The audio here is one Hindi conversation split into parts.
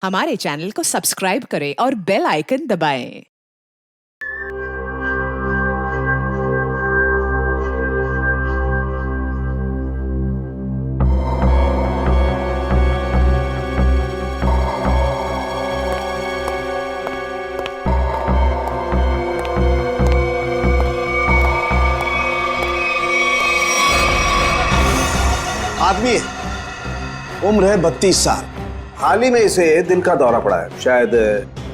हमारे चैनल को सब्सक्राइब करें और बेल आइकन दबाएं। आदमी है, उम्र है 32 साल। हाल ही में इसे दिल का दौरा पड़ा है, शायद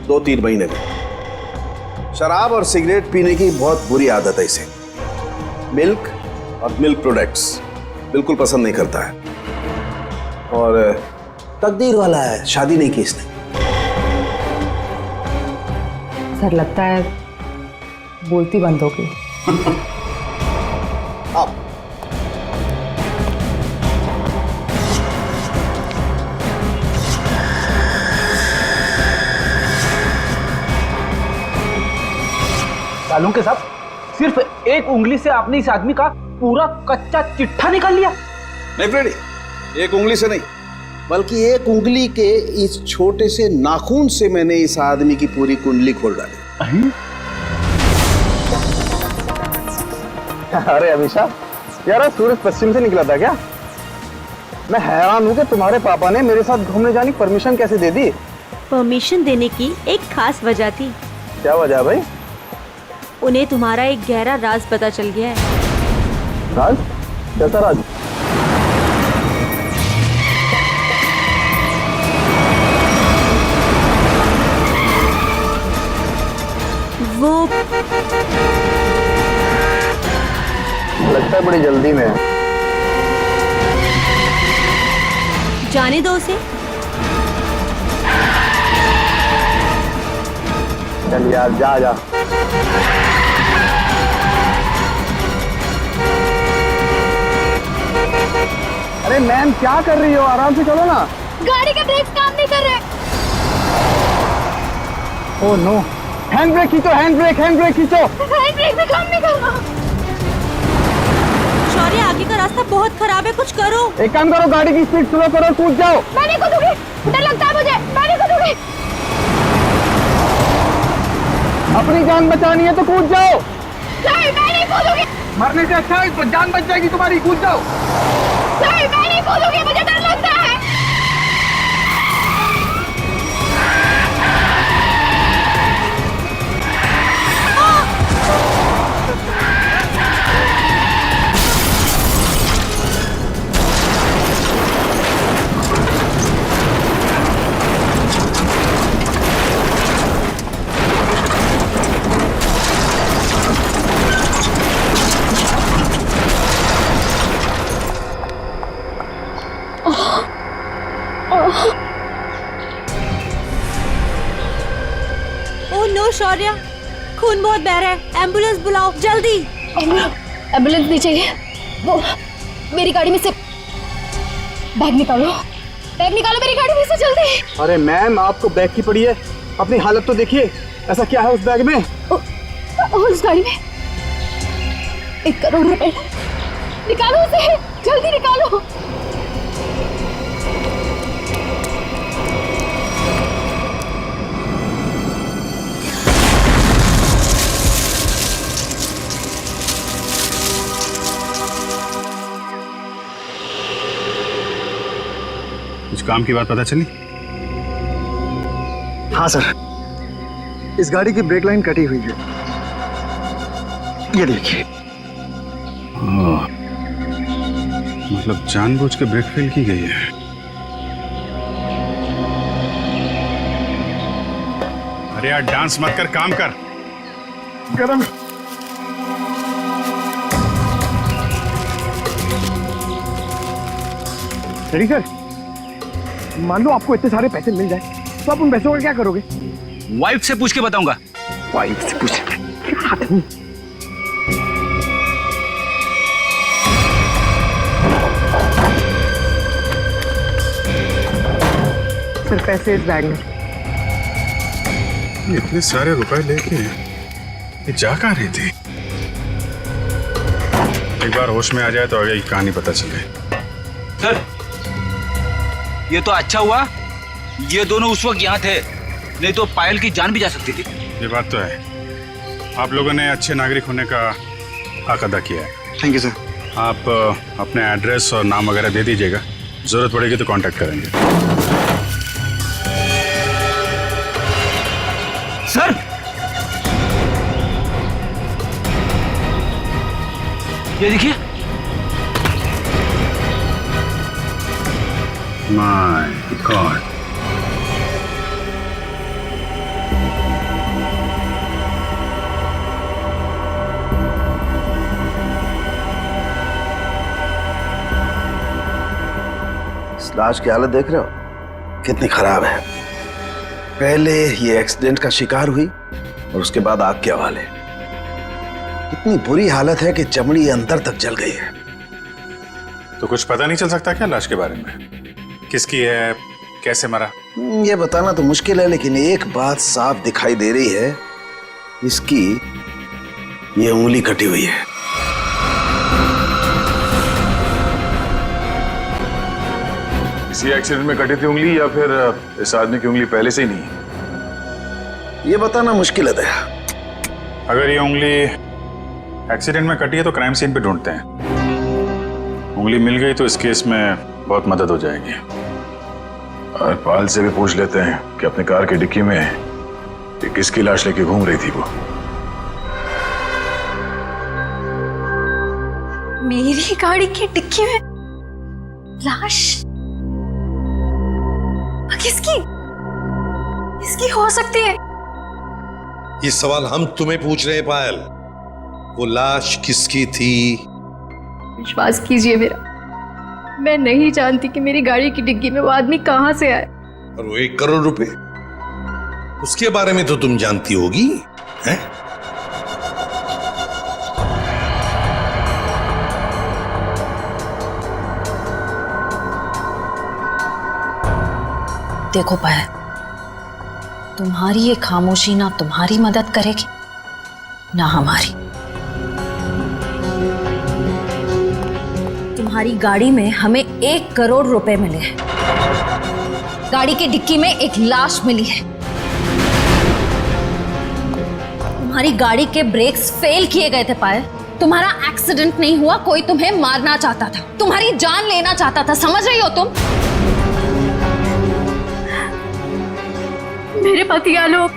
2-3 महीने में। शराब और सिगरेट पीने की बहुत बुरी आदत है इसे। मिल्क और मिल्क प्रोडक्ट्स बिल्कुल पसंद नहीं करता है और तकदीर वाला है, शादी नहीं की इसने। सर लगता है बोलती बंद हो गई। अब सालों के साथ सिर्फ एक उंगली से आपने इस आदमी का पूरा कच्चा चिट्ठा निकाल लिया। नहीं फ्रेडी, एक उंगली से नहीं, बल्कि एक उंगली के इस छोटे से नाखून से मैंने इस आदमी की पूरी कुंडली खोल डाली। अरे अभिषा, यार सूरज पश्चिम से निकला था क्या? मैं हैरान हूँ कि तुम्हारे पापा ने मेरे साथ घूमने जाने की परमिशन कैसे दे दी? परमिशन देने की एक खास वजह थी। क्या वजह भाई? उन्हें तुम्हारा एक गहरा राज पता चल गया है। राज? कैसा राज? वो लगता है बड़ी जल्दी में है। जाने दो उसे। चल यार, जा जा। अरे मैम, क्या कर रही हो? आराम से चलो ना। गाड़ी के ब्रेक काम नहीं कर रहे। ओह नो, हैंड ब्रेक खींचो, हैंड ब्रेक खींचो। हैंड ब्रेक भी काम नहीं कर रहा। शौर्य, आगे का रास्ता बहुत खराब है, कुछ करो। एक काम करो, गाड़ी की स्पीड स्लो करो, कूद जाओ। मैं नहीं कूदूंगी, डर लगता है मुझे। मैं नहीं कूदूंगी। अपनी जान बचानी है तो कूद जाओ। नहीं, मैं नहीं कूदूंगी। मरने से अच्छा है जान बच जाएगी तुम्हारी, कूद जाओ। नहीं, मैं नहीं कूदूंगी, मुझे डर लगता है। ओह नो शौर्य, खून बहुत बह रहा है। एम्बुलेंस बुलाओ जल्दी। एम्बुलेंस नहीं चाहिए। वो मेरी गाड़ी में से बैग निकालो, मेरी गाड़ी में से जल्दी। अरे मैम, आपको बैग की पड़ी है, अपनी हालत तो देखिए। ऐसा क्या है उस बैग में? उस गाड़ी में 1 करोड़ रुपए। निकालो उसे, जल्दी निकालो। कुछ काम की बात पता चली? हाँ सर, इस गाड़ी की ब्रेक लाइन कटी हुई है, ये देखिए। मतलब जानबूझ के ब्रेक फेल की गई है। अरे यार, डांस मत कर, काम कर। गरम। रेडी सर, मान लो आपको इतने सारे पैसे मिल जाए तो आप उन पैसों का क्या करोगे? वाइफ से पूछ के बताऊंगा। वाइफ से पूछ? सर, पैसे इस बैग में। इतने सारे रुपए लेके ये जा कहाँ रही थी? एक बार होश में आ जाए तो आगे की कहानी पता चले। सर, ये तो अच्छा हुआ ये दोनों उस वक्त यहाँ थे, नहीं तो पायल की जान भी जा सकती थी। ये बात तो है, आप लोगों ने अच्छे नागरिक होने का हक अदा किया है। Thank you sir. आप अपने एड्रेस और नाम वगैरह दे दीजिएगा, जरूरत पड़ेगी तो कांटेक्ट करेंगे। सर, ये देखिए। माय गॉड, इस लाश की हालत देख रहे हो कितनी खराब है। पहले ये एक्सीडेंट का शिकार हुई और उसके बाद आग के हवाले। इतनी बुरी हालत है कि चमड़ी अंदर तक जल गई है। तो कुछ पता नहीं चल सकता क्या लाश के बारे में? किसकी है, कैसे मरा? ये बताना तो मुश्किल है, लेकिन एक बात साफ दिखाई दे रही है, इसकी ये उंगली कटी हुई है। इसी एक्सीडेंट में कटी थी उंगली या फिर इस आदमी की उंगली पहले से ही नहीं? ये बताना मुश्किल है दया। अगर ये उंगली एक्सीडेंट में कटी है तो क्राइम सीन पे ढूंढते हैं। उंगली मिल गई तो इस केस में बहुत मदद हो जाएगी। और पाल से भी पूछ लेते हैं कि अपने कार की डिक्की में ये किसकी लाश लेके घूम रही थी वो। मेरी गाड़ी की डिक्की में लाश? किसकी? किसकी हो सकती है? ये सवाल हम तुम्हें पूछ रहे हैं पायल। वो लाश किसकी थी? विश्वास कीजिए मेरा, मैं नहीं जानती कि मेरी गाड़ी की डिग्गी में वो आदमी कहां से आए। और वो 1 करोड़ रुपए, उसके बारे में तो तुम जानती होगी, हैं? देखो पायल, तुम्हारी ये खामोशी ना तुम्हारी मदद करेगी ना हमारी। तुम्हारी गाड़ी में हमें 1 करोड़ रुपए मिले हैं, गाड़ी की डिक्की में एक लाश मिली है। तुम्हारी गाड़ी के ब्रेक्स फेल किए गए थे पायल। तुम्हारा एक्सीडेंट नहीं हुआ, कोई तुम्हें मारना चाहता था, तुम्हारी जान लेना चाहता था, समझ रही हो तुम? मेरे पति आलोक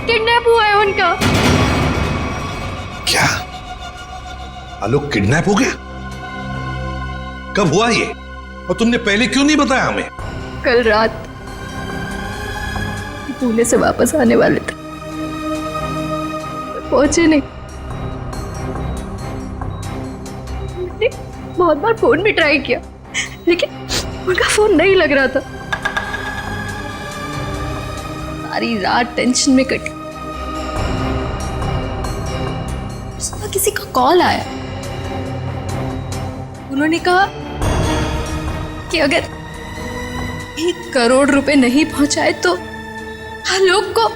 किडनैप हुआ है उनका। क्या आलोक किडनैप हो गया? कब हुआ ये? और तुमने पहले क्यों नहीं बताया हमें? कल रात पुणे से वापस आने वाले थे, पहुंचे नहीं। मैंने बहुत बार फोन भी ट्राई किया, लेकिन उनका फोन नहीं लग रहा था। सारी रात टेंशन में कटी। सुबह किसी का कॉल आया, उन्होंने कहा कि अगर 1 करोड़ रुपए नहीं पहुंचाए तो आलोक को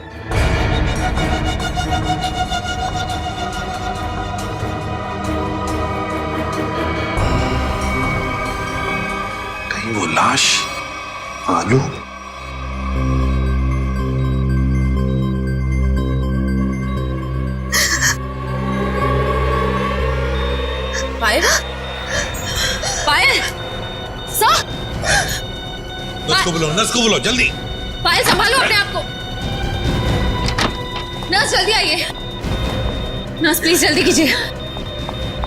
कहीं वो लाश आलोक? पायल, पायल, सर, नर्स को बोलो जल्दी। पायल संभालो अपने आप को। नर्स जल्दी आइए। नर्स प्लीज जल्दी कीजिए।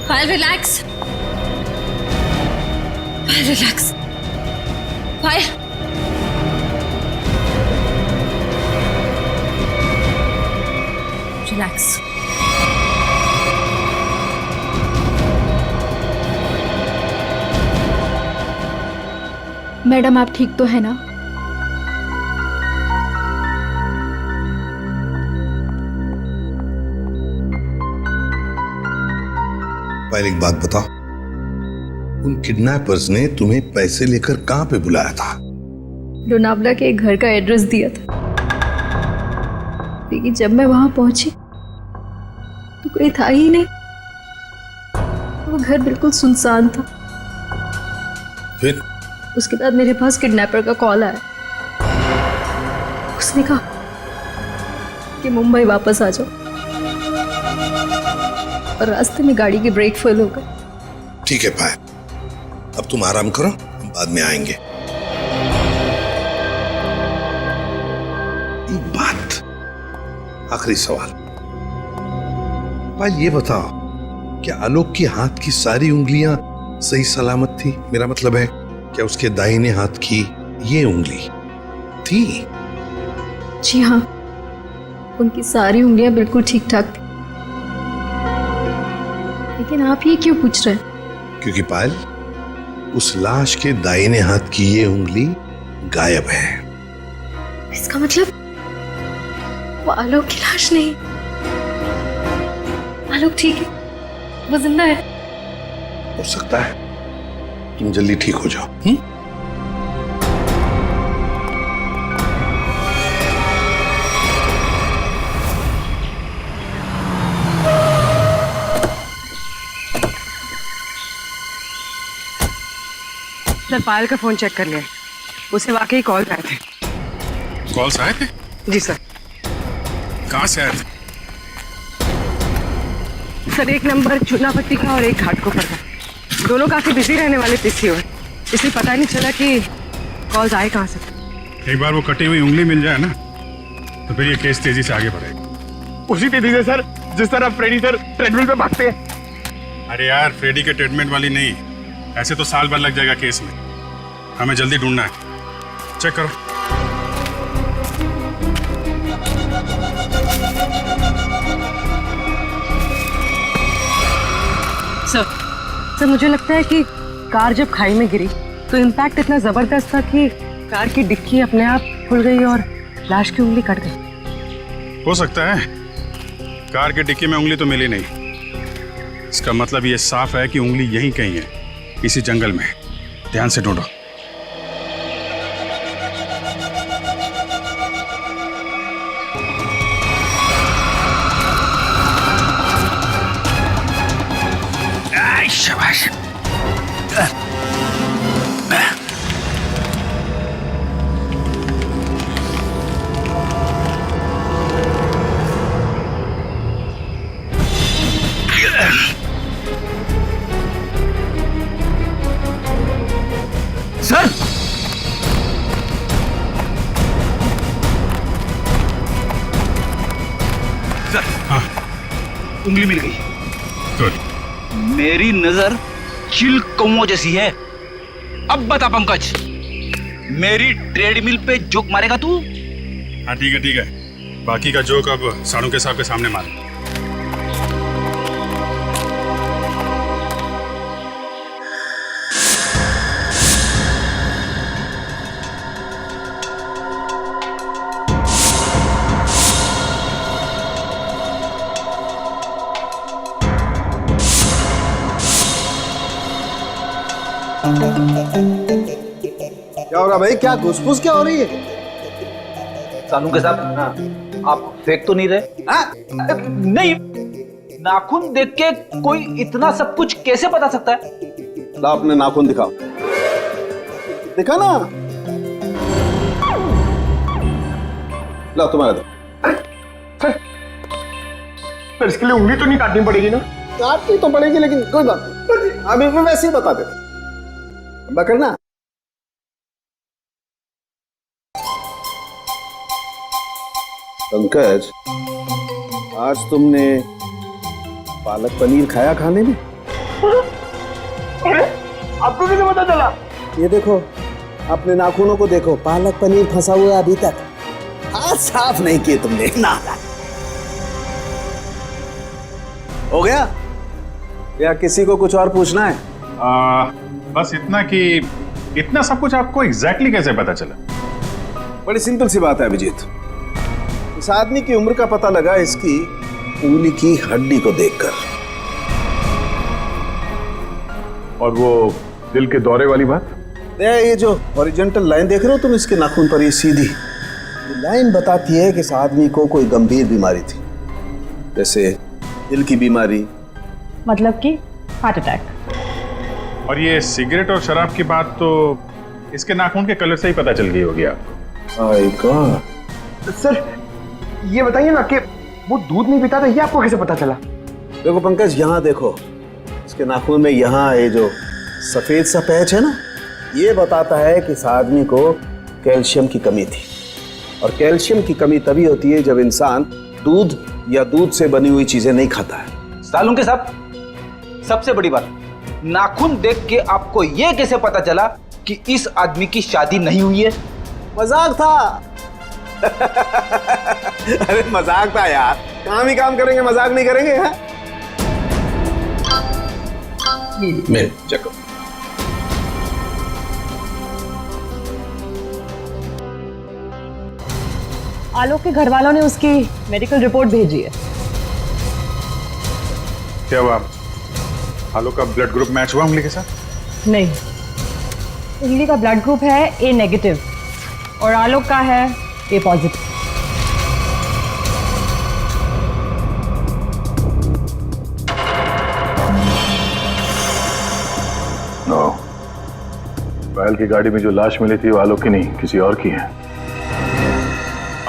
पायल रिलैक्स, पायल रिलैक्स, पायल। रिलैक्स। मैडम आप ठीक तो है ना? पायल एक बात बताओ, उन किडनैपर्स ने तुम्हें पैसे लेकर कहां पे बुलाया था? लोनावला के एक घर का एड्रेस दिया था, लेकिन जब मैं वहां पहुंची तो कोई था ही नहीं। वो घर बिल्कुल सुनसान था। फिर उसके बाद मेरे पास किडनैपर का कॉल आया। उसने कहा कि मुंबई वापस आ जाओ, और रास्ते में गाड़ी की ब्रेक फेल हो गई। ठीक है पायल, अब तुम आराम करो, हम बाद में आएंगे। एक बात, आखिरी सवाल, पायल ये बताओ, क्या आलोक की हाथ की सारी उंगलियां सही सलामत थी? मेरा मतलब है, क्या उसके दाहिने हाथ की ये उंगली थी? जी हाँ, उनकी सारी उंगलियां बिल्कुल ठीक ठाक थी। लेकिन आप ये क्यों पूछ रहे हैं? क्योंकि पायल, उस लाश के दाहिने हाथ की ये उंगली गायब है। इसका मतलब वो आलोक की लाश नहीं, आलोक ठीक है, वो जिंदा है। हो सकता है, तुम जल्दी ठीक हो जाओ। सर, पायल का फोन चेक कर लिया, उसे वाकई कॉल आए थे। कॉल्स आए थे? जी सर। कहाँ से आए थे? सर, एक नंबर चुनापट्टी का और एक घाटकोपर का, दोनों काफी बिजी रहने वाले पीसीओ है, इसलिए पता नहीं चला कि कॉल्स आए कहाँ से। एक बार वो कटी हुई उंगली मिल जाए ना, तो फिर ये केस तेजी से आगे बढ़ेगा। उसी तेजी से सर जिस तरह फ्रेडी सर ट्रेडमिल पे भागते हैं। अरे यार, फ्रेडी के ट्रीटमेंट वाली नहीं, ऐसे तो साल भर लग जाएगा केस में। हमें जल्दी ढूंढना है, चेक करो। सर, मुझे लगता है कि कार जब खाई में गिरी तो इम्पैक्ट इतना जबरदस्त था कि कार की डिक्की अपने आप खुल गई और लाश की उंगली कट गई। हो सकता है, कार के डिक्की में उंगली तो मिली नहीं। इसका मतलब ये साफ है कि उंगली यहीं कहीं है, इसी जंगल में। ध्यान से ढूंढो। शाबाश। सर, सर, हाँ, उंगली मिल गई। गुड। मेरी नजर चिल कौओं जैसी है। अब बता पंकज, मेरी ट्रेडमिल पे जोक मारेगा तू? हाँ ठीक है, ठीक है। बाकी का जोक अब साड़ू के साहब के सामने मार। क्या हो रहा भाई? क्या घुसफुस क्या हो रही है? सानू के साथ आप फेंक तो नहीं रहे? नहीं, नाखून देख के कोई इतना सब कुछ कैसे बता सकता है? ला अपने नाखून दिखाओ, दिखा ना। ला तुम्हारा दो। सर, इसके लिए उंगली तो नहीं काटनी पड़ेगी ना? काटनी तो पड़ेगी, लेकिन कोई बात नहीं, अभी भी वैसे ही बता दे। करना पंकज, आज तुमने पालक पनीर खाया खाने में? अरे, आपको कैसे पता चला? ये देखो, अपने नाखूनों को देखो, पालक पनीर फंसा हुआ है अभी तक, हाथ साफ नहीं किए तुमने ना। हो गया या किसी को कुछ और पूछना है? बस इतना कि इतना सब कुछ आपको एग्जैक्टली कैसे पता चला? बड़ी सिंपल सी बात है अभिजीत, इस आदमी की उम्र का पता लगा इसकी उंगली की हड्डी को देखकर। और वो दिल के दौरे वाली बात? ये जो हॉरिजॉन्टल लाइन देख रहे हो तुम इसके नाखून पर, ये सीधी लाइन बताती है कि इस आदमी को कोई गंभीर बीमारी थी, जैसे दिल की बीमारी, मतलब कि हार्ट अटैक। और ये सिगरेट और शराब की बात तो इसके नाखून के कलर से ही पता चल गई होगी आपको। गॉड, सर ये बताइए ना कि वो दूध नहीं पीता था, ये आपको कैसे पता चला? देखो पंकज, यहाँ देखो, इसके नाखून में यहाँ ये जो सफेद सा पैच है ना, ये बताता है कि इस आदमी को कैल्शियम की कमी थी। और कैल्शियम की कमी तभी होती है जब इंसान दूध या दूध से बनी हुई चीजें नहीं खाता है। सालुंके साहब, सबसे बड़ी बात, नाखून देख के आपको ये कैसे पता चला कि इस आदमी की शादी नहीं हुई है? मजाक था। अरे मजाक था यार, काम ही काम करेंगे, मजाक नहीं करेंगे। है? मैं चेक करो। आलोक के घर वालों ने उसकी मेडिकल रिपोर्ट भेजी है। क्या हुआ? आलोक का ब्लड ग्रुप मैच हुआ उंगली के साथ? नहीं, उंगली का ब्लड ग्रुप है ए नेगेटिव और आलोक का है ए पॉजिटिव। नो, पायल की गाड़ी में जो लाश मिली थी वो आलोक की नहीं, किसी और की है।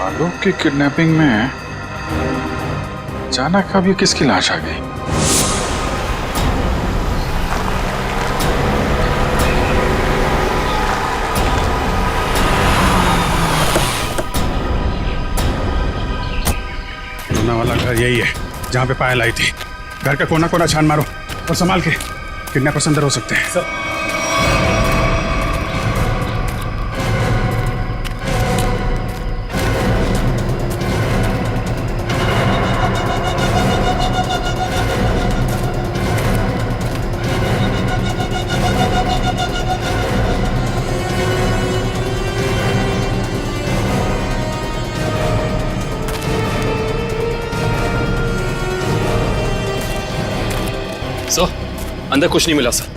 आलोक की किडनैपिंग में अचानक अब ये किसकी लाश आ गई? रोना वाला घर यही है जहां पे पायल आई थी। घर का कोना कोना छान मारो और संभाल के, किडनैपर्स अंदर हो सकते हैं। सर, अंदर कुछ नहीं मिला सर।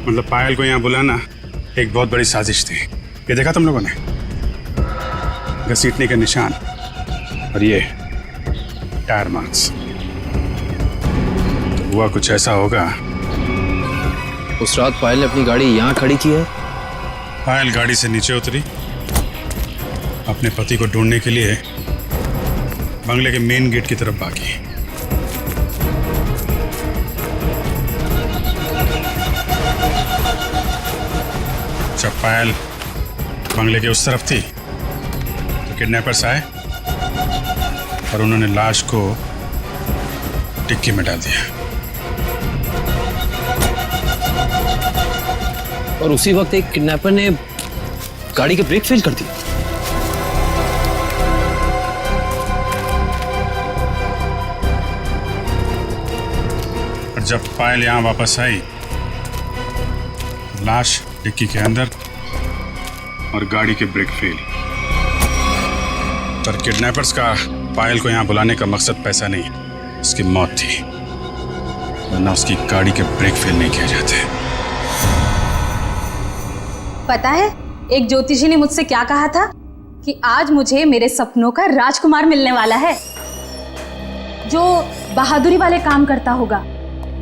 मतलब पायल को यहाँ बुलाना एक बहुत बड़ी साजिश थी। ये देखा तुम लोगों ने? घसीटने के निशान और ये टायर मार्क्स। तो हुआ कुछ ऐसा होगा। उस रात पायल ने अपनी गाड़ी यहाँ खड़ी की है। पायल गाड़ी से नीचे उतरी, अपने पति को ढूंढने के लिए बंगले के मेन गेट की तरफ भागी। जब पायल बंगले के उस तरफ थी तो किडनैपर्स आए और उन्होंने लाश को डिक्की में डाल दिया। और उसी वक्त एक किडनैपर ने गाड़ी के ब्रेक फेल कर दिए। और जब पायल यहाँ वापस आई, लाश डिक्की के अंदर और गाड़ी के ब्रेक फेल। पर किडनैपर्स का पायल को यहाँ बुलाने का मकसद पैसा नहीं, उसकी मौत थी, वरना उसकी गाड़ी के ब्रेक फेल नहीं किए जाते। पता है, एक ज्योतिषी ने मुझसे क्या कहा था कि आज मुझे मेरे सपनों का राजकुमार मिलने वाला है, जो बहादुरी वाले काम करता होगा,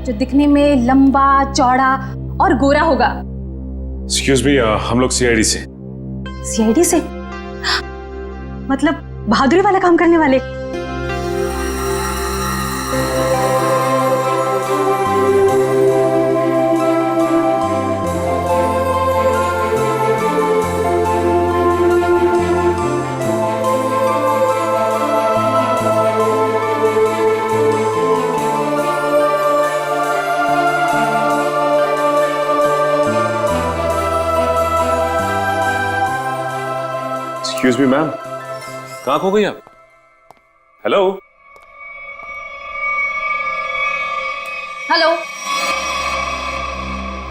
जो दिखने में लंबा चौड़ा और गोरा होगा। एक्सक्यूज मी, हम लोग सीआईडी से। सीआईडी से? मतलब बहादुरी वाला काम करने वाले? एक्सक्यूज मी मैम, कहाँ खो गई आप? Hello hello.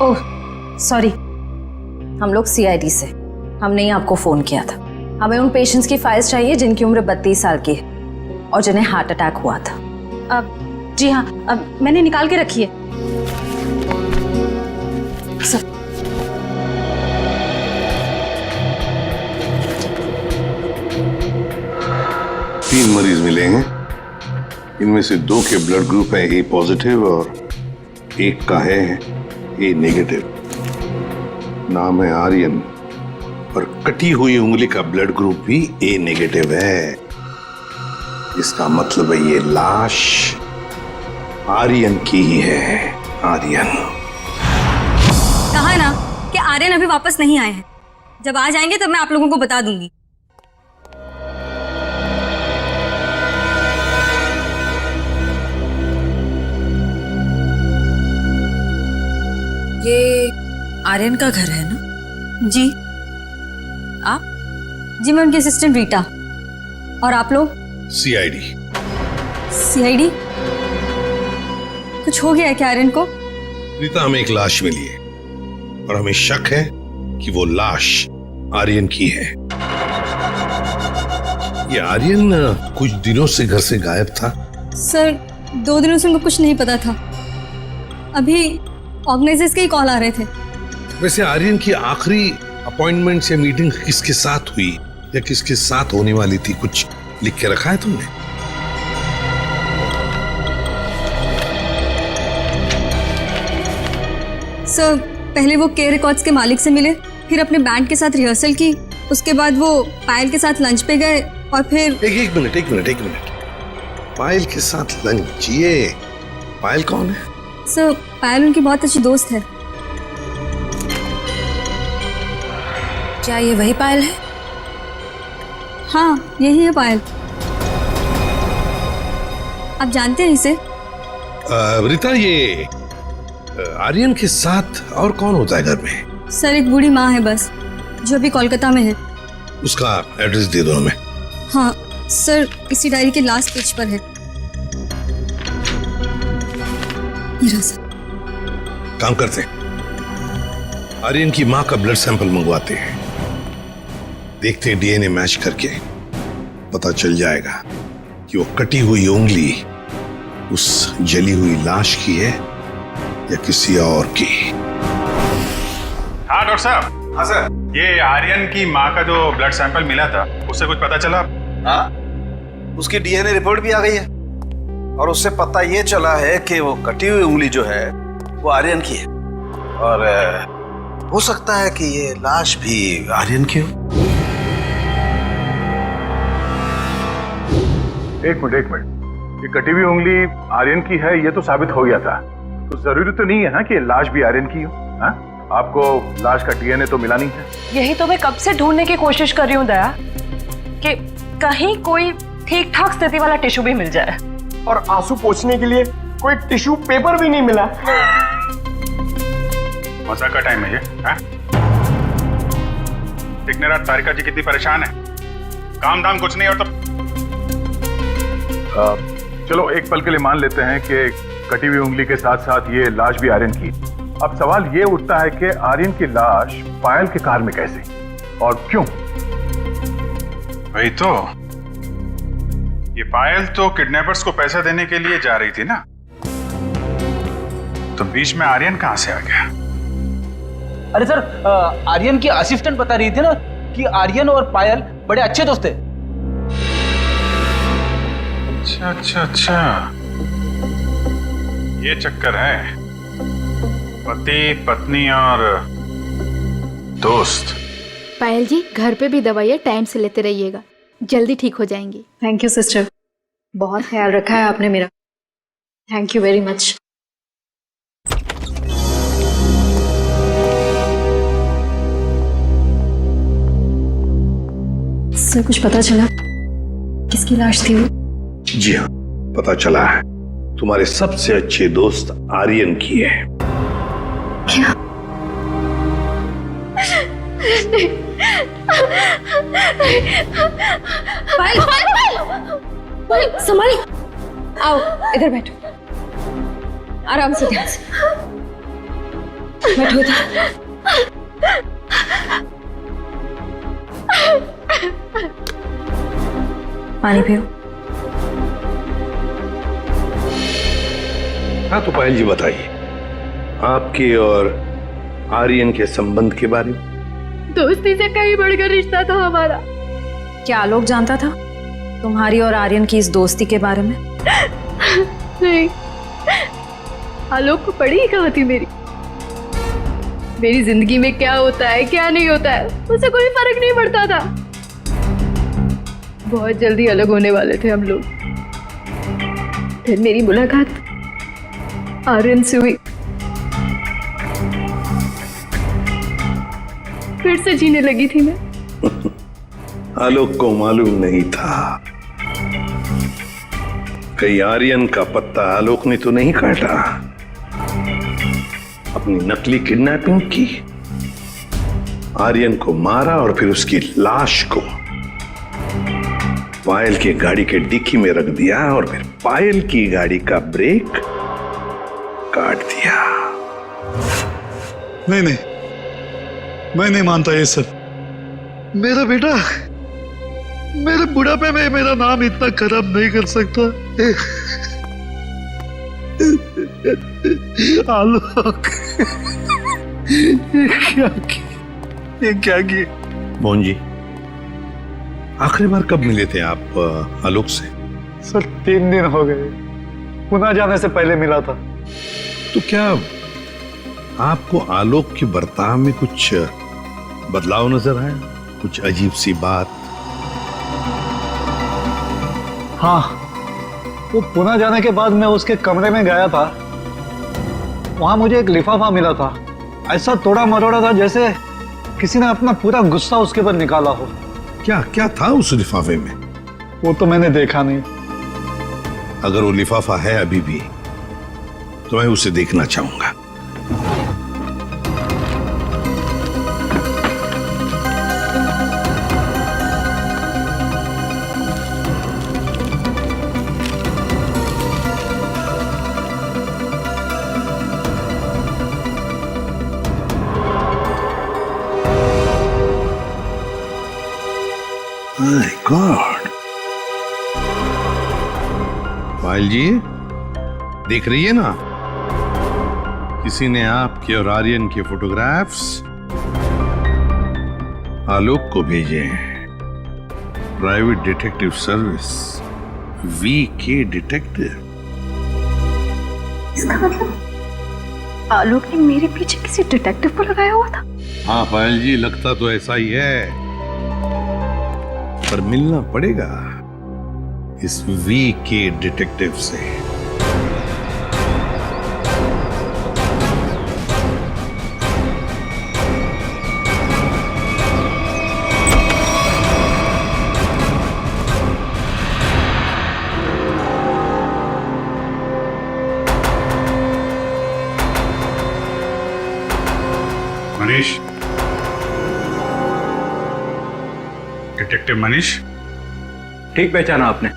ओह सॉरी, हम लोग सीआईडी से, हमने ही आपको फोन किया था। हमें उन पेशेंट्स की फाइल्स चाहिए जिनकी उम्र 32 साल की है और जिन्हें हार्ट अटैक हुआ था। अब जी हाँ, अब मैंने निकाल के रखी है सर। तीन मरीज मिले हैं, इनमें से 2 के ब्लड ग्रुप है ए पॉजिटिव और एक का है ए नेगेटिव। नाम है आर्यन पर कटी हुई उंगली का ब्लड ग्रुप भी ए नेगेटिव है। इसका मतलब है ये लाश आर्यन की ही है। आर्यन। कहा ना कि आर्यन अभी वापस नहीं आए हैं। जब आ जाएंगे तब मैं आप लोगों को बता दूंगी। ये आर्यन का घर है ना? जी। आप? जी मैं उनकी असिस्टेंट रीटा। और आप लोग? सीआईडी। सीआईडी? कुछ हो गया है क्या आर्यन को? रीता, हमें एक लाश मिली है और हमें शक है कि वो लाश आर्यन की है। ये आर्यन कुछ दिनों से घर से गायब था। सर 2 दिनों से उनको कुछ नहीं पता था। अभी ऑर्गेनाइजर्स के ही कॉल आ रहे थे। वैसे आर्यन की आखिरी अपॉइंटमेंट या मीटिंग किसके साथ हुई या किसके साथ होने वाली थी, कुछ लिख के रखा है तुमने? सर पहले वो के रिकॉर्ड्स के मालिक से मिले, फिर अपने बैंड के साथ रिहर्सल की, उसके बाद वो पायल के साथ लंच पे गए और फिर एक मिनट। पायल के साथ लंच? ये पायल कौन है? सर पायल उनकी बहुत अच्छी दोस्त है। क्या ये वही पायल है? हाँ यही है पायल। आप जानते हैं इसे? रीता, ये आर्यन के साथ और कौन होता है घर में? सर एक बूढ़ी माँ है बस, जो अभी कोलकाता में है। उसका एड्रेस दे दो हमें। हाँ सर इसी डायरी के लास्ट पेज पर है। काम करते हैं, आर्यन की मां का ब्लड सैंपल मंगवाते हैं, देखते हैं डीएनए मैच करके पता चल जाएगा कि वो कटी हुई उंगली उस जली हुई लाश की है या किसी और की। हाँ डॉक्टर साहब। हाँ सर। ये आर्यन की माँ का जो ब्लड सैंपल मिला था उससे कुछ पता चला? हाँ, उसकी डीएनए रिपोर्ट भी आ गई है और उससे पता ये चला है कि वो कटी हुई उंगली जो है वो आर्यन की है और हो सकता है कि ये लाश भी आर्यन की हो। एक मिनट, ये कटी हुई उंगली आर्यन की है ये तो साबित हो गया था, तो जरूरी तो नहीं है ना कि लाश भी आर्यन की हो। हाँ? आपको लाश का डीएनए तो मिला नहीं है। यही तो मैं कब से ढूंढने की कोशिश कर रही हूँ दया, कि कहीं कोई ठीक ठाक स्थिति वाला टिश्यू भी मिल जाए। और आंसू पोंछने के लिए कोई टिश्यू पेपर भी नहीं मिला। मजाक का टाइम है ये? दिखने रात तारिका जी कितनी परेशान है, काम धाम कुछ नहीं और तब चलो एक पल के लिए मान लेते हैं कि कटी हुई उंगली के साथ साथ ये लाश भी आर्यन की। अब सवाल ये उठता है कि आर्यन की लाश पायल के कार में कैसे और क्यों? वही तो, ये पायल तो किडनैपर्स को पैसा देने के लिए जा रही थी ना, तो बीच में आर्यन कहां से आ गया? अरे सर आर्यन की असिस्टेंट बता रही थी ना कि आर्यन और पायल बड़े अच्छे दोस्त थे। अच्छा, ये चक्कर है, पति पत्नी और दोस्त। पायल जी घर पे भी दवाइयाँ टाइम से लेते रहिएगा, जल्दी ठीक हो जाएंगी। थैंक यू सिस्टर, बहुत ख्याल रखा है आपने मेरा। Thank you very much. Sir कुछ पता चला किसकी लाश थी वो? जी हाँ, पता चला है, तुम्हारे सबसे अच्छे दोस्त आर्यन की है। क्या? पायल, पायल, संभाली। आओ इधर बैठो, आराम से, ध्यान से बैठो इधर। पानी पियो। हाँ तो पायल जी बताइए, आपके और आर्यन के संबंध के बारे में। दोस्ती से कहीं बढ़कर रिश्ता था हमारा। क्या आलोक जानता था तुम्हारी और आर्यन की इस दोस्ती के बारे में? नहीं, आलोक को पड़ी ही कहाँ थी मेरी। मेरी जिंदगी में क्या होता है क्या नहीं होता है उससे कोई फर्क नहीं पड़ता था। बहुत जल्दी अलग होने वाले थे हम लोग। फिर मेरी मुलाकात आर्यन से हुई। फिर से जीने लगी थी मैं। आलोक को मालूम नहीं था कहीं आर्यन का पत्ता आलोक ने तो नहीं काटा। अपनी नकली किडनैपिंग की, आर्यन को मारा और फिर उसकी लाश को पायल की गाड़ी के डिक्की में रख दिया और फिर पायल की गाड़ी का ब्रेक काट दिया। नहीं नहीं, मैं नहीं मानता ये सब। मेरा बेटा मेरे बुढ़ापे में मेरा नाम इतना खराब नहीं कर सकता। आलोक ये क्या किए? मोहन जी, आखिरी बार कब मिले थे आप आलोक से? सर 3 दिन हो गए, पुणे जाने से पहले मिला था। तो क्या आपको आलोक के बर्ताव में कुछ बदलाव नजर आया? कुछ अजीब सी बात? हाँ, वो पुणे जाने के बाद मैं उसके कमरे में गया था। वहां मुझे एक लिफाफा मिला था, ऐसा तोड़ा मरोड़ा था जैसे किसी ने अपना पूरा गुस्सा उसके ऊपर निकाला हो। क्या क्या था उस लिफाफे में? वो तो मैंने देखा नहीं। अगर वो लिफाफा है अभी भी तो मैं उसे देखना चाहूंगा। माय गॉड, पायल जी देख रही है ना, किसी ने आपके और आर्यन के फोटोग्राफ्स आलोक को भेजे हैं। Private detective service, VK detective. इसका मतलब आलोक ने मेरे पीछे किसी डिटेक्टिव को लगाया हुआ था। हाँ पायल जी, लगता तो ऐसा ही है, पर मिलना पड़ेगा इस VK डिटेक्टिव से। मनीष, डिटेक्टिव मनीष। ठीक पहचाना आपने।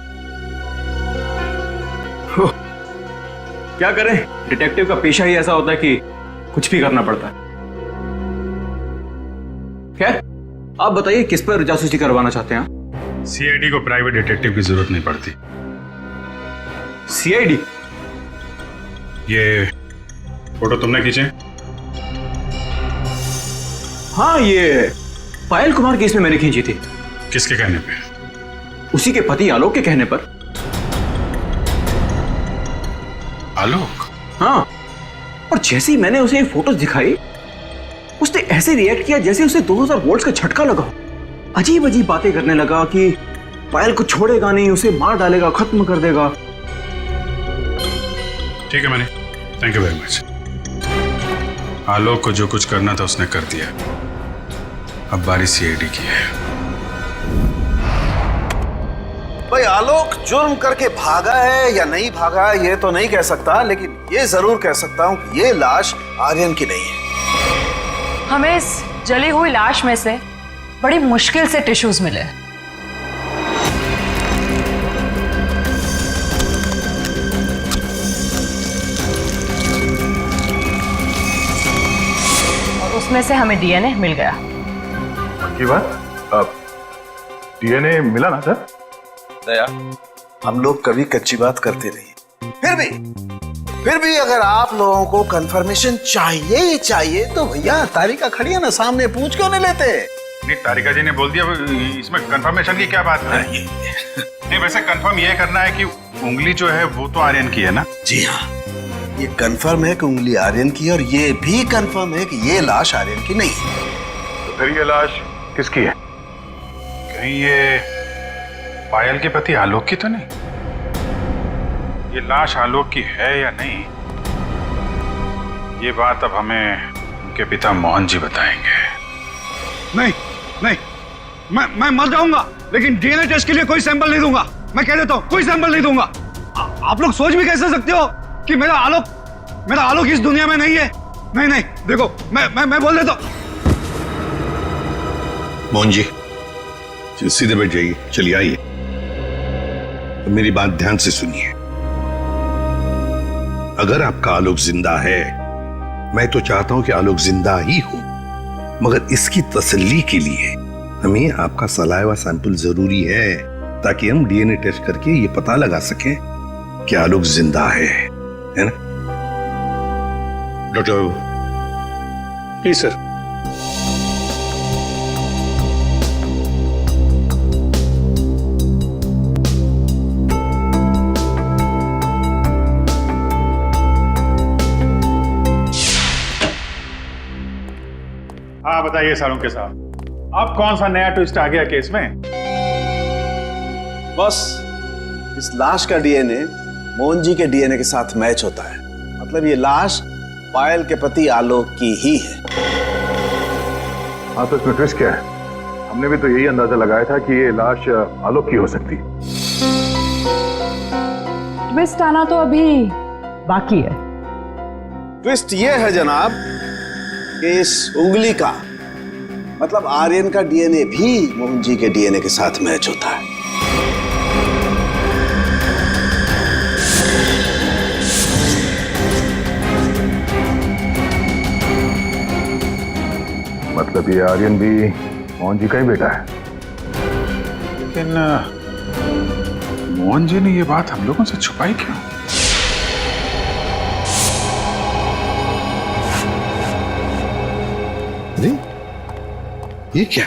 क्या करें, डिटेक्टिव का पेशा ही ऐसा होता है कि कुछ भी करना पड़ता है। खैर, आप बताइए किस पर जासूसी करवाना चाहते हैं? CID को प्राइवेट डिटेक्टिव की जरूरत नहीं पड़ती। CID? ये फोटो तुमने खींचे? हाँ, ये पायल कुमार केस में मैंने खींची थी। किसके कहने पे? उसी के पति आलोक के कहने पर। आलोक? हाँ, और जैसे ही मैंने उसे ये फोटोज दिखाई, उसने ऐसे रिएक्ट किया जैसे उसे 2000 वोल्ट्स का झटका लगा। अजीब अजीब बातें करने लगा कि पायल को छोड़ेगा नहीं, उसे मार डालेगा, खत्म कर देगा। ठीक है Mani, thank you very much. Alok को जो कुछ करना था उसने कर दिया, अब बारी CID की है। भाई आलोक जुर्म करके भागा है या नहीं भागा ये तो नहीं कह सकता, लेकिन ये जरूर कह सकता हूं कि ये लाश आर्यन की नहीं है। हमें इस जली हुई लाश में से बड़ी मुश्किल से टिश्यूज मिले। और उसमें से हमें DNA मिल गया। की बात? अब DNA मिला ना सर? दया, हम लोग कभी कच्ची बात करते नहीं। फिर भी अगर आप लोगों को कंफर्मेशन चाहिए तो भैया तारिका खड़ी है ना सामने, पूछ क्यों नहीं लेते? नहीं, तारिका जी ने बोल दिया, इसमें कंफर्मेशन की क्या बात है? नहीं, वैसे कंफर्म ये करना है कि उंगली जो है वो तो आर्यन की है ना? जी हाँ, ये कंफर्म है कि उंगली आर्यन की, और ये भी कंफर्म है कि ये लाश आर्यन की नहीं है। तो फिर ये लाश किसकी है? कहीं ये पायल के पति आलोक की तो नहीं? ये लाश आलोक की है या नहीं, ये बात अब हमें उनके पिता मोहन जी बताएंगे। नहीं नहीं, मैं मर जाऊंगा लेकिन डीएनए टेस्ट के लिए कोई सैंपल नहीं दूंगा। मैं कह देता हूं, कोई सैंपल नहीं दूंगा। आप लोग सोच भी कैसे सकते हो कि मेरा आलोक इस दुनिया में नहीं है? नहीं नहीं, देखो मैं बोल देता हूं। मोहन जी सीधे बैठ जाइए, चलिए आइए। तो मेरी बात ध्यान से सुनिए। अगर आपका आलोक जिंदा है, मैं तो चाहता हूं कि आलोक जिंदा ही हो, मगर इसकी तसल्ली के लिए हमें आपका सलाइवा सैंपल जरूरी है, ताकि हम डीएनए टेस्ट करके ये पता लगा सकें कि आलोक जिंदा है ना? Doctor please sir. हाँ बताइए सालुंके साहब, अब कौन सा नया ट्विस्ट आ गया केस में? बस इस लाश का डीएनए मोहन जी के डीएनए के साथ मैच होता है। मतलब ये लाश पायल के पति आलोक की ही है। हाँ, तो इसमें ट्विस्ट क्या है? हमने भी तो यही अंदाजा लगाया था कि ये लाश आलोक की हो सकती है। ट्विस्ट आना तो अभी बाकी है। ट्विस्ट ये है जनाब कि इस उंगली का मतलब आर्यन का डीएनए भी मोहन जी के डीएनए के साथ मैच होता है। मतलब ये आर्यन भी मोहन जी का ही बेटा है। लेकिन मोहन जी ने ये बात हम लोगों से छुपाई क्यों? अरे ये क्या?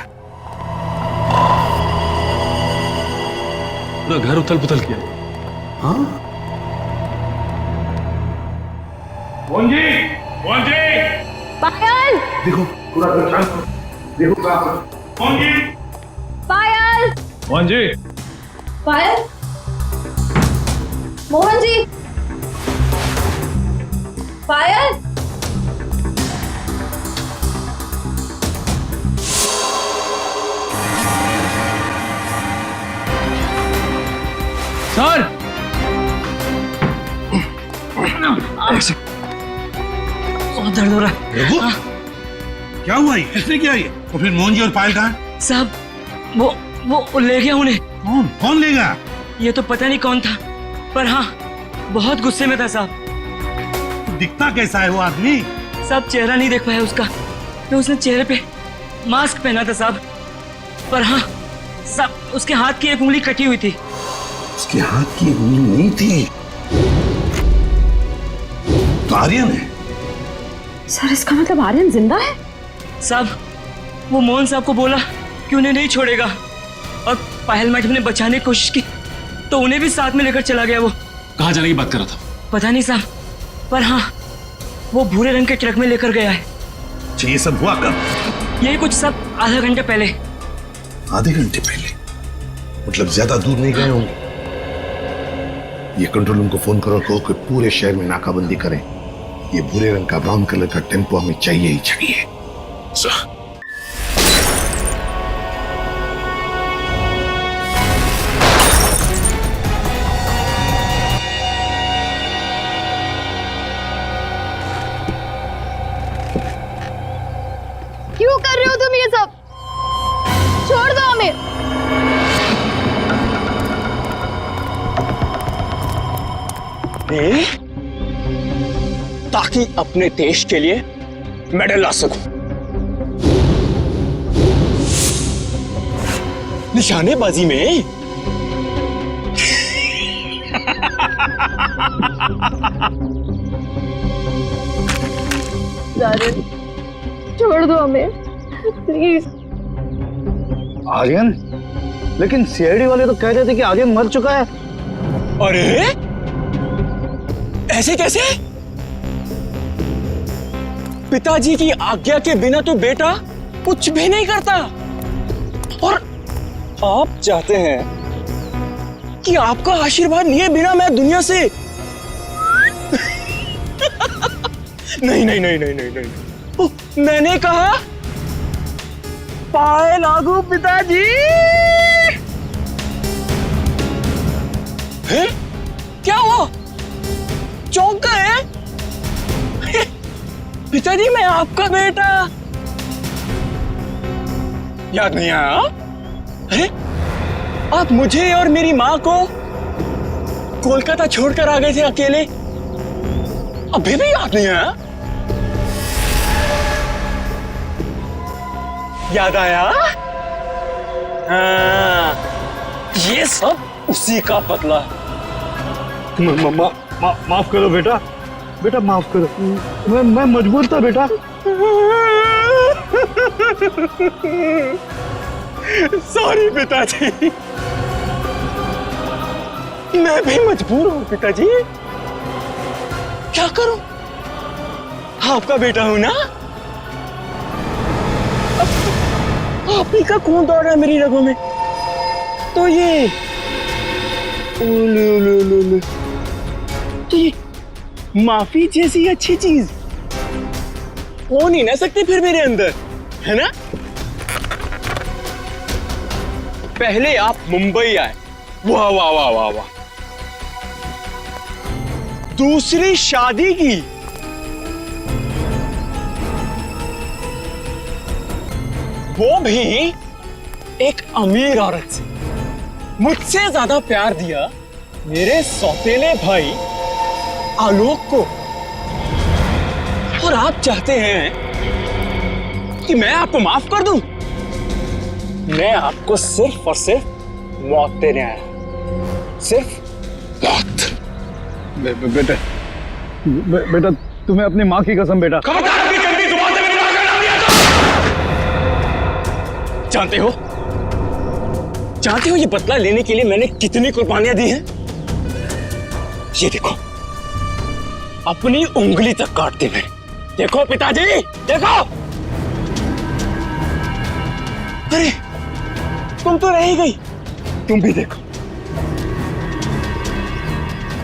पूरा घर उथल पुथल किया। हाँ, मोहन जी, मोहन जी, पायल, देखो पूरा घर शांत हो। देखो मोहन जी, पायल, मोहन जी, पायल, मोहन जी, पायल। सर, बहुत दर्द हो रहा है। रघु, क्या हुआ? इसने क्या ये? और फिर मोहन जी और पायल कहाँ? साहब, वो ले गया उन्हें। कौन ले गया? ये तो पता नहीं कौन था, पर हाँ बहुत गुस्से में था साहब। दिखता कैसा है वो आदमी? साहब चेहरा नहीं देख पाया उसका, तो उसने चेहरे पे मास्क पहना था साहब। पर हाँ साहब, उसके हाथ की एक उंगली कटी हुई थी। उसके हाथ की उंगली नहीं थी तो आर्यन है। सर इसका मतलब आर्यन जिंदा है? साहब वो मोहन साहब को बोला कि उन्हें नहीं छोड़ेगा, और पायल मैडम ने बचाने की कोशिश की तो उन्हें भी साथ में लेकर चला गया। वो कहाँ जाने की बात कर रहा था? पता नहीं साहब, पर हाँ वो भूरे रंग के ट्रक में लेकर गया है। अच्छा, ये सब हुआ कब? यही कुछ सब आधा घंटे पहले। आधे घंटे पहले? मतलब ज्यादा दूर नहीं गए होंगे। ये कंट्रोल रूम को फोन करो, कहो कि पूरे शहर में नाकाबंदी करें। ये भूरे रंग का ब्राउन कलर का टेम्पो हमें चाहिए ही चाहिए। सर क्यों कर रहे हो तुम ये सब? छोड़ दो हमें। ताकि अपने देश के लिए मेडल ला सकूं। निशानेबाजी में छोड़ दो हमें प्लीज। आर्यन? लेकिन सीआईडी वाले तो कह रहे थे कि आर्यन मर चुका है। अरे ऐसे कैसे? पिताजी की आज्ञा के बिना तो बेटा कुछ भी नहीं करता। और आप चाहते हैं कि आपका आशीर्वाद लिए बिना मैं दुनिया से नहीं नहीं नहीं नहीं नहीं नहीं, मैंने कहा पाए लागू पिताजी। है? क्या हुआ? चौंक गए? पिताजी मैं आपका बेटा। याद नहीं आया? अरे आप मुझे और मेरी माँ को कोलकाता छोड़कर आ गए थे अकेले, अभी भी याद नहीं आया? याद आया? हाँ, ये सब उसी का बदला है। माफ करो बेटा, बेटा माफ करो, मैं मजबूर था बेटा। सॉरी पिताजी, मैं भी मजबूर हूँ पिताजी। क्या करूं? आपका बेटा हूं ना। आप ही का खून दौड़ रहा है मेरी रगों में, तो ये तो ये माफी जैसी अच्छी चीज हो नहीं ना सकती फिर मेरे अंदर, है ना? पहले आप मुंबई आए, वाह वाह वाह वाह वाह। दूसरी शादी की, वो भी एक अमीर औरत से। मुझसे ज्यादा प्यार दिया मेरे सौतेले भाई आलोक को। और आप चाहते हैं कि मैं आपको माफ कर दूं? मैं आपको सिर्फ और सिर्फ मौत देने आया, सिर्फ मौत। बेटा तुम्हें अपनी माँ की कसम बेटा। खबरदार अपनी गंदी जुबान से मेरी मां का नाम लिया तो। जानते हो ये बदला लेने के लिए मैंने कितनी कुर्बानियां दी हैं? ये देखो, अपनी उंगली तक काट दी मैंने। देखो पिताजी, देखो। अरे तुम तो रह ही गई, तुम भी देखो।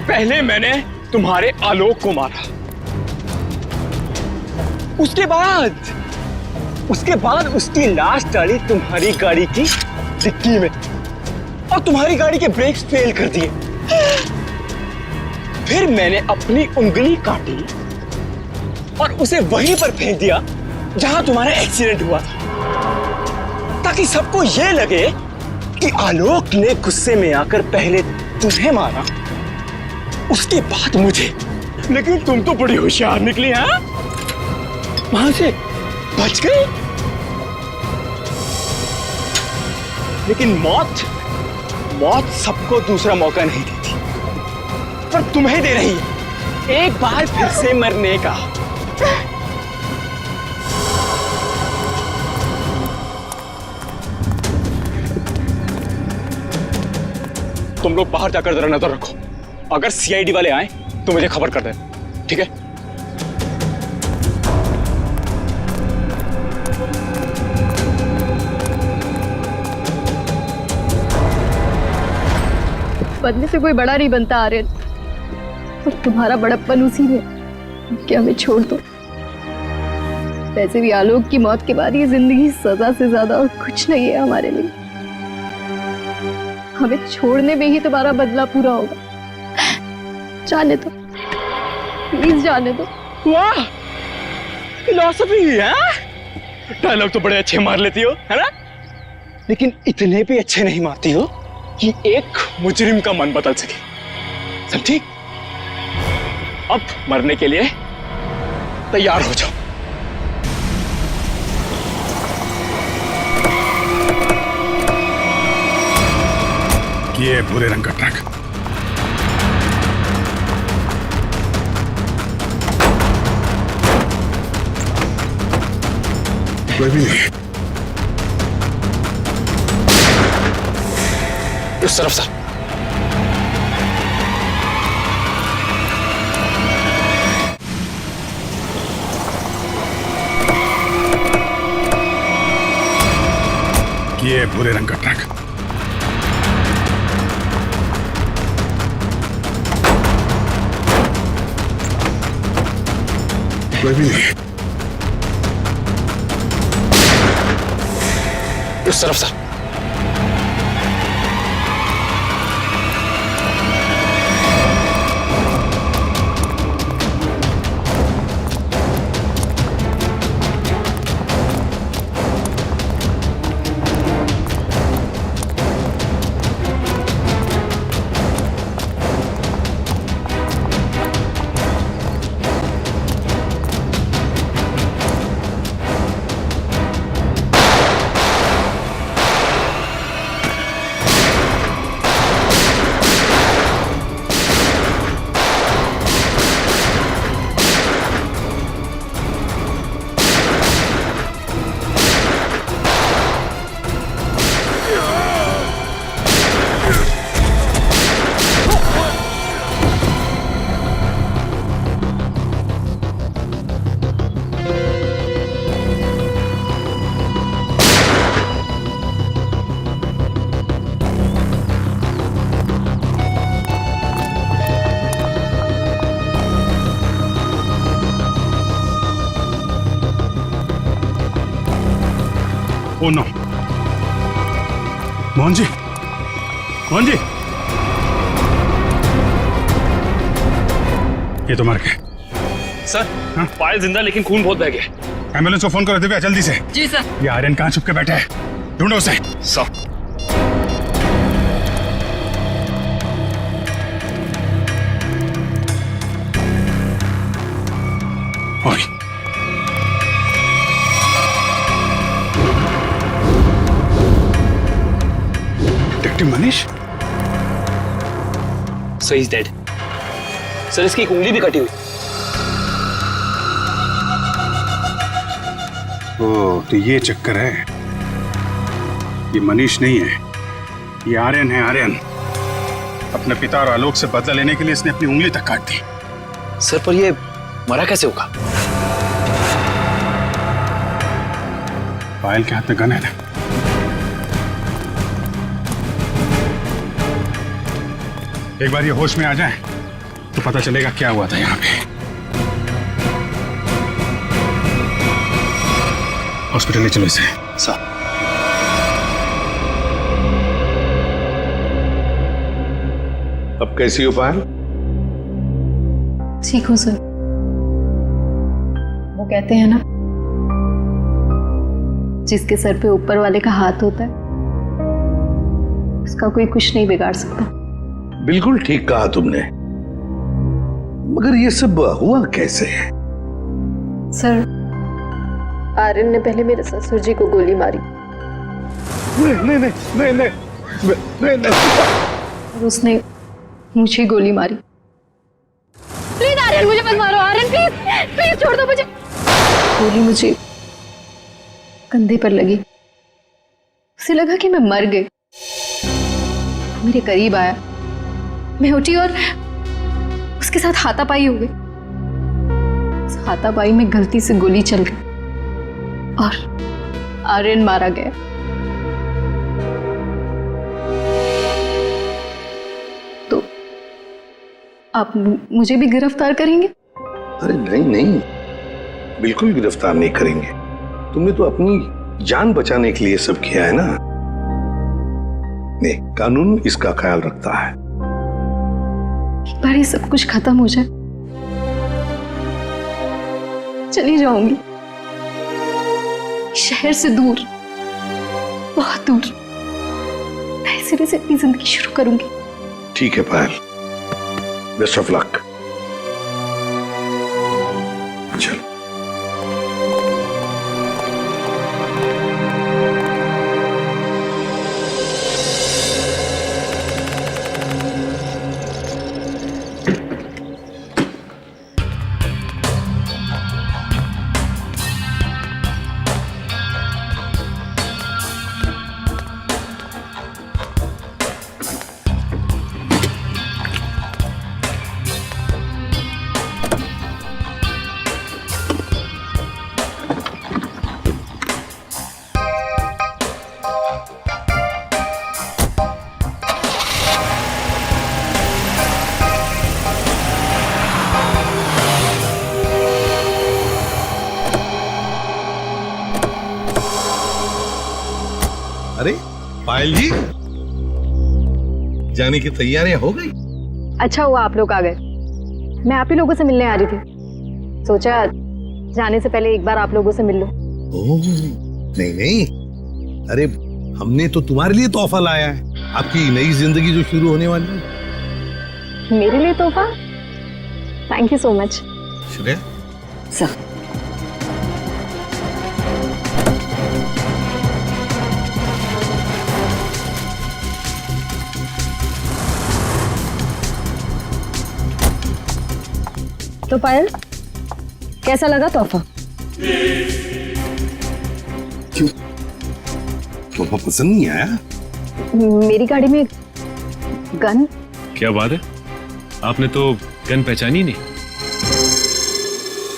पहले मैंने तुम्हारे आलोक को मारा, उसके बाद उसकी लाश डाली तुम्हारी गाड़ी की डिक्की में, और तुम्हारी गाड़ी के ब्रेक्स फेल कर दिए। फिर मैंने अपनी उंगली काटी और उसे वहीं पर फेंक दिया जहां तुम्हारा एक्सीडेंट हुआ था, ताकि सबको यह लगे कि आलोक ने गुस्से में आकर पहले तुम्हें मारा, उसके बाद मुझे। लेकिन तुम तो बड़ी होशियार निकली, हैं? वहां से बच गई। लेकिन मौत सबको दूसरा मौका नहीं देती, पर तुम्हें दे रही है एक बार फिर से मरने का। तुम लोग बाहर जाकर जरा नजर रखो, अगर सीआईडी वाले आए तो मुझे खबर कर देना, ठीक है? बदले से कोई बड़ा नहीं बनता आर्यन, और तुम्हारा बड़प्पन उसी में कि हमें छोड़ दो। वैसे भी आलोक की मौत के बाद ये जिंदगी सजा से ज्यादा और कुछ नहीं है हमारे लिए। हमें छोड़ने में ही तुम्हारा बदला पूरा होगा। जाने दो, प्लीज जाने दो। वाह, फिलॉसफी है। डायलॉग तो बड़े अच्छे मार लेती हो, है ना? लेकिन इतने भी अच्छे नहीं मारती हो कि एक मुजरिम का मन बदल सके, समझी? अब मरने के लिए तैयार हो जाओ। ये भूरे रंग का ट्रक। कोई भी नहीं। उस तरफ सर। ये भूरे रंग का ट्रक। कोई भी नहीं। उस तरफ sir. Oh no, Mohan ji, Mohan ji, ये तो मर गए। सर, पायल जिंदा लेकिन खून बहुत बह गया। एम्बुलेंस को फोन करो दिव्या, जल्दी से। जी सर। ये आर्यन कहाँ छुप के बैठा है, ढूंढो उसे। सर। ओए, मनीष, सो ही इज डेड। सर, इसकी एक उंगली भी कटी हुई। ओह, तो ये चक्कर है। ये मनीष नहीं है, ये आर्यन है। आर्यन अपने पिता और आलोक से बदला लेने के लिए इसने अपनी उंगली तक काट दी। सर, पर ये मरा कैसे होगा? पायल के हाथ में गन है ना। एक बार ये होश में आ जाए तो पता चलेगा क्या हुआ था यहाँ पे। हॉस्पिटल ले चलो इसे। सर। अब कैसी हो पायल? ठीक हूँ सर। वो कहते हैं ना, जिसके सर पे ऊपर वाले का हाथ होता है उसका कोई कुछ नहीं बिगाड़ सकता। बिल्कुल ठीक कहा तुमने, मगर ये सब हुआ कैसे? सर, आर्यन ने पहले मेरे ससुर जी को गोली मारी। नहीं नहीं नहीं नहीं नहीं नहीं नहीं। और उसने मुझे गोली मारी। प्लीज आर्यन, मुझे मत मारो। आर्यन प्लीज प्लीज छोड़ दो मुझे। गोली मुझे कंधे पर लगी। उसे लगा कि मैं मर गई। मेरे करीब आया, मैं उठी और उसके साथ हाथापाई हो गई। उस हाथापाई में गलती से गोली चल गई और आर्यन मारा गया। तो आप मुझे भी गिरफ्तार करेंगे? अरे नहीं नहीं, बिल्कुल गिरफ्तार नहीं करेंगे। तुमने तो अपनी जान बचाने के लिए सब किया है ना। नहीं, कानून इसका ख्याल रखता है। एक बार ये सब कुछ खत्म हो जाए, चली जाऊंगी शहर से दूर, बहुत दूर। नए सिरे से अपनी जिंदगी शुरू करूंगी। ठीक है पायल, बेस्ट ऑफ लक। चलो। अरे पायल जी, जाने की तैयारियां हो गई? अच्छा हुआ आप लोग आ गए। मैं आप ही लोगों से मिलने आ रही थी, सोचा जाने से पहले एक बार आप लोगों से मिल लूं। ओह, नहीं नहीं, अरे हमने तो तुम्हारे लिए तोहफा लाया है, आपकी नई जिंदगी जो शुरू होने वाली है। मेरे लिए तोहफा? Thank you so much. Shreya sir, तो पायल, कैसा लगा तोहफा? क्यों, तोहफा पसंद नहीं आया? मेरी गाड़ी में गन? क्या बात है, आपने तो गन पहचानी नहीं?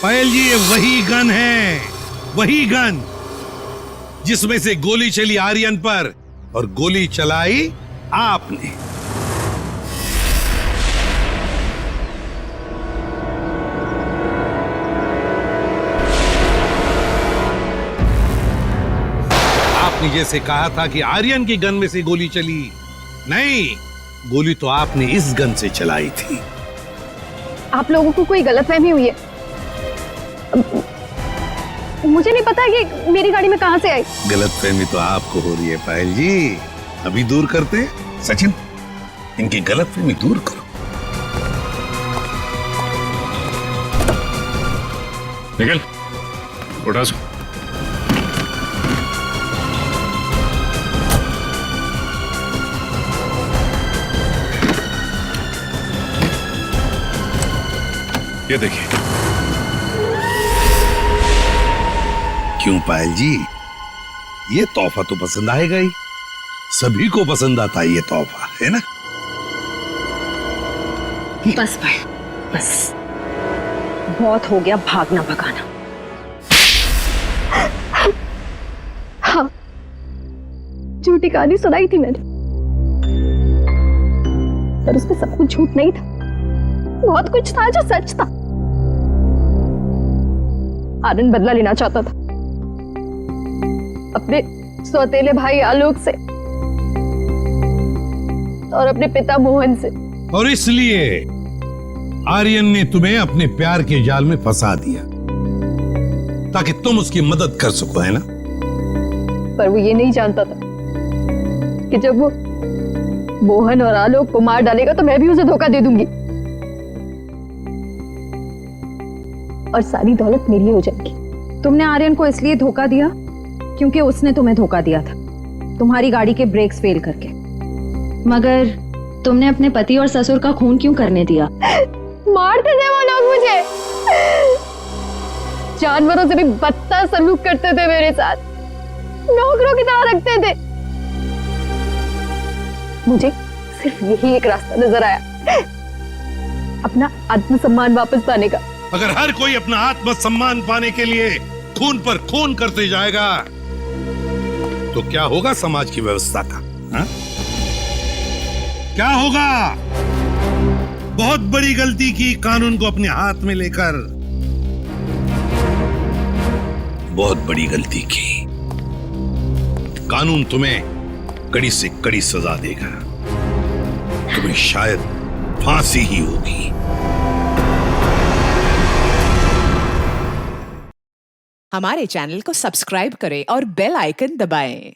पायल जी, ये वही गन है, वही गन जिसमें से गोली चली आर्यन पर और गोली चलाई आपने। आपने जैसे कहा था कि आर्यन की गन में से गोली चली, नहीं, गोली तो आपने इस गन से चलाई थी। आप लोगों को कोई गलतफहमी हुई है। मुझे नहीं पता कि मेरी गाड़ी में कहां से आई। गलतफहमी तो आपको हो रही है पायल जी, अभी दूर करते हैं। सचिन, इनकी गलतफहमी दूर करो। निकल, उठा उसको। ये देखिए। क्यों पायल जी, ये तोहफा तो पसंद आएगा ही, सभी को पसंद आता है ये तोहफा, है ना? बस पायल, बस बहुत हो गया भागना भगाना। हाँ, झूठी कहानी सुनाई थी मैंने, पर उसमें सब कुछ झूठ नहीं था, बहुत कुछ था जो सच था। आनंद बदला लेना चाहता था अपने सौतेले भाई आलोक से और अपने पिता मोहन से, और इसलिए आर्यन ने तुम्हें अपने प्यार के जाल में फंसा दिया ताकि तुम उसकी मदद कर सको, है ना? पर वो ये नहीं जानता था कि जब वो मोहन और आलोक को मार डालेगा तो मैं भी उसे धोखा दे दूंगी और सारी दौलत मेरी हो जाएगी। तुमने आर्यन को इसलिए धोखा दिया क्योंकि उसने तुम्हें धोखा दिया था, तुम्हारी गाड़ी के ब्रेक्स फेल करके। मगर तुमने अपने पति और ससुर का खून क्यों करने दिया? मारते थे वो लोग मुझे, जानवरों से भी बदतर सलूक करते थे मेरे साथ, नौकरों की तरह रखते थे। मुझे सिर्फ यही एक रास्ता नजर आया, अपना आत्मसम्मान वापस पाने का। अगर हर कोई अपना आत्मसम्मान पाने के लिए खून पर खून करते जाएगा तो क्या होगा समाज की व्यवस्था का? हा? क्या होगा? बहुत बड़ी गलती की कानून को अपने हाथ में लेकर, बहुत बड़ी गलती की। कानून तुम्हें कड़ी से कड़ी सजा देगा, तुम्हें शायद फांसी ही होगी। हमारे चैनल को सब्सक्राइब करें और बेल आइकन दबाएं।